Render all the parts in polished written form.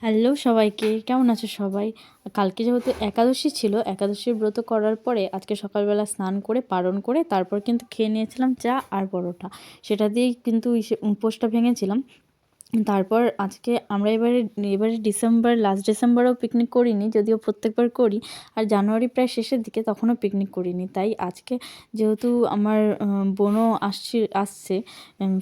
Hello সবাইকে, কেমন আছো সবাই? কালকে যেহেতু একাদশী ছিল, একাদশীর ব্রত করার পরে আজকে সকালবেলা স্নান করে পারণ করে তারপর কিন্তু খেয়ে নিয়েছিলাম চা আর পরোটা। সেটা দিয়েই কিন্তু উপোসটা ভেঙেছিলাম। তারপর আজকে আমরা এবারে লাস্ট ডিসেম্বরেও পিকনিক করিনি, যদিও প্রত্যেকবার করি। আর জানুয়ারি প্রায় শেষের দিকে তখনও পিকনিক করিনি। তাই আজকে যেহেতু আমার বোনও আসছে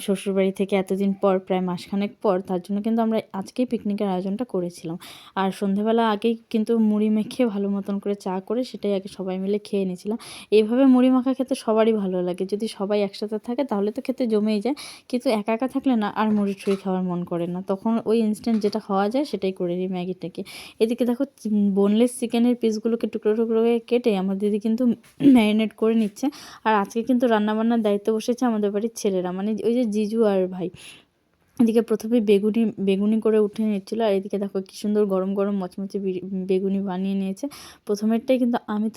শ্বশুরবাড়ি থেকে এতদিন পর, প্রায় মাসখানেক পর, তার জন্য কিন্তু আমরা আজকেই পিকনিকের আয়োজনটা করেছিলাম। আর সন্ধেবেলা আগেই কিন্তু মুড়ি মেখে ভালো মতন করে চা করে সেটাই আগে সবাই মিলে খেয়ে নিয়েছিলাম। এইভাবে মুড়ি মাখা খেতে সবারই ভালো লাগে। যদি সবাই একসাথে থাকে তাহলে তো খেতে জমেই যায়, কিন্তু একা একা থাকলে না আর মুড়ি টুড়ি খাওয়ার মন করে না। তখন ওই ইনস্ট্যান্ট যেটা খাওয়া যায় সেটাই করে নিই, ম্যাগিটাকে। এদিকে দেখো বোনলেস চিকেনের পিসগুলোকে টুকরো টুকরো করে কেটে আমার দিদি কিন্তু ম্যারিনেট করে নিচ্ছে। আর আজকে কিন্তু রান্নাবান্নার দায়িত্ব বসেছে আমাদের বাড়ির ছেলেরা, মানে ওই যে জিজু আর ভাই। এদিকে প্রথমে বেগুনি করে উঠে নিচ্ছিলো, আর এদিকে দেখো কি সুন্দর গরম গরম মচমচে বেগুনি বানিয়ে নিয়েছে। প্রথমেরটাই কিন্তু আমি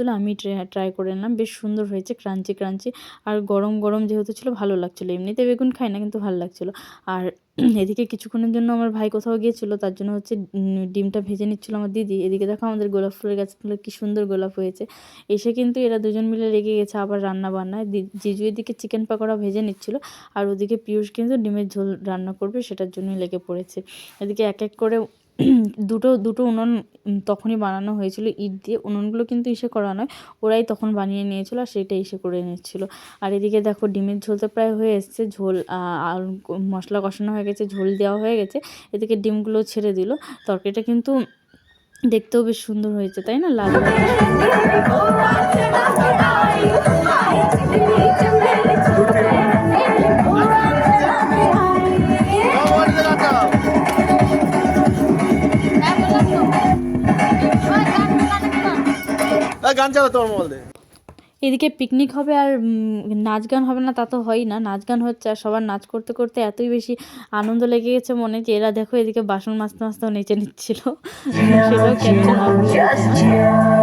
ট্রাই করে নিলাম, বেশ সুন্দর হয়েছে, ক্রাঞ্চি ক্রাঞ্চি। আর গরম গরম যেহেতু ছিল ভালো লাগছিলো। এমনিতে বেগুন খাই না, কিন্তু ভালো লাগছিলো। আর এদিকে কিছুক্ষণের জন্য আমার ভাই কোথাও গিয়েছিলো, তার জন্য হচ্ছে ডিমটা ভেজে নিচ্ছিলো আমার দিদি। এদিকে দেখো আমাদের গোলাপ ফুলের গাছগুলো কি সুন্দর গোলাপ হয়েছে। এসে কিন্তু এরা দুজন মিলে লেগে গেছে আবার রান্না বান্নায়। জিজু এদিকে চিকেন পাকোড়া ভেজে নিচ্ছিলো, আর ওদিকে পিয়ুষ কিন্তু ডিমের ঝোল রান্না করবে, সেটার জন্যই লেগে পড়েছে। এদিকে এক এক করে দুটো দুটো উনুন তখনই বানানো হয়েছিল ইট দিয়ে। উনুনগুলো কিন্তু ইসে করা নয়, ওরাই তখন বানিয়ে নিয়েছিল আর সেটা ইসে করে নিচ্ছিল। আর এদিকে দেখো ডিমের ঝোল তো প্রায় হয়ে এসছে, ঝোল আর মশলা কষানো হয়ে গেছে, ঝোল দেওয়া হয়ে গেছে। এদিকে ডিমগুলো ছেড়ে দিল। তরকারিটা কিন্তু দেখতেও বেশ সুন্দর হয়েছে, তাই না? লাল লাল গান চালা তোমার মোবাইল দিয়ে। এদিকে পিকনিক হবে আর নাচ গান হবে না তা তো হয়ই না, নাচ গান হচ্ছে। আর সবার নাচ করতে করতে এতই বেশি আনন্দ লেগে গেছে মনে, যে এরা দেখো এদিকে বাসন মাজতে মাজতেও নেচে নিচ্ছিল। সেটাও ক্যাপচার না করলে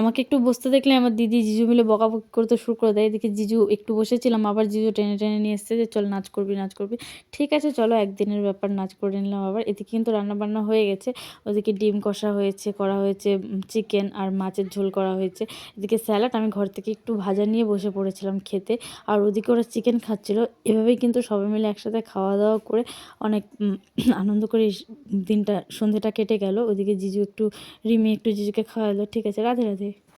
আমাকে একটু বসতে দেখলে আমার দিদি জিজু মিলে বকাবকি করতে শুরু করে দেয়। এদিকে জিজু একটু বসেছিলাম, আবার জিজু টেনে টেনে নিয়ে এসছে যে চল নাচ করবি নাচ করবি। ঠিক আছে চলো, একদিনের ব্যাপার, নাচ করে নিলাম আবার। এদিকে কিন্তু রান্নাবান্না হয়ে গেছে। ওদিকে ডিম কষা হয়েছে, করা হয়েছে চিকেন, আর মাছের ঝোল করা হয়েছে। এদিকে স্যালাড, আমি ঘর থেকে একটু ভাজা নিয়ে বসে পড়েছিলাম খেতে। আর ওদিকে ওরা চিকেন খাচ্ছিলো। এভাবেই কিন্তু সবাই মিলে একসাথে খাওয়া দাওয়া করে অনেক আনন্দ করে সন্ধ্যেটা কেটে গেল। ওদিকে রিমি একটু জিজুকে খাওয়ালো। ঠিক আছে, রাধে রাধে।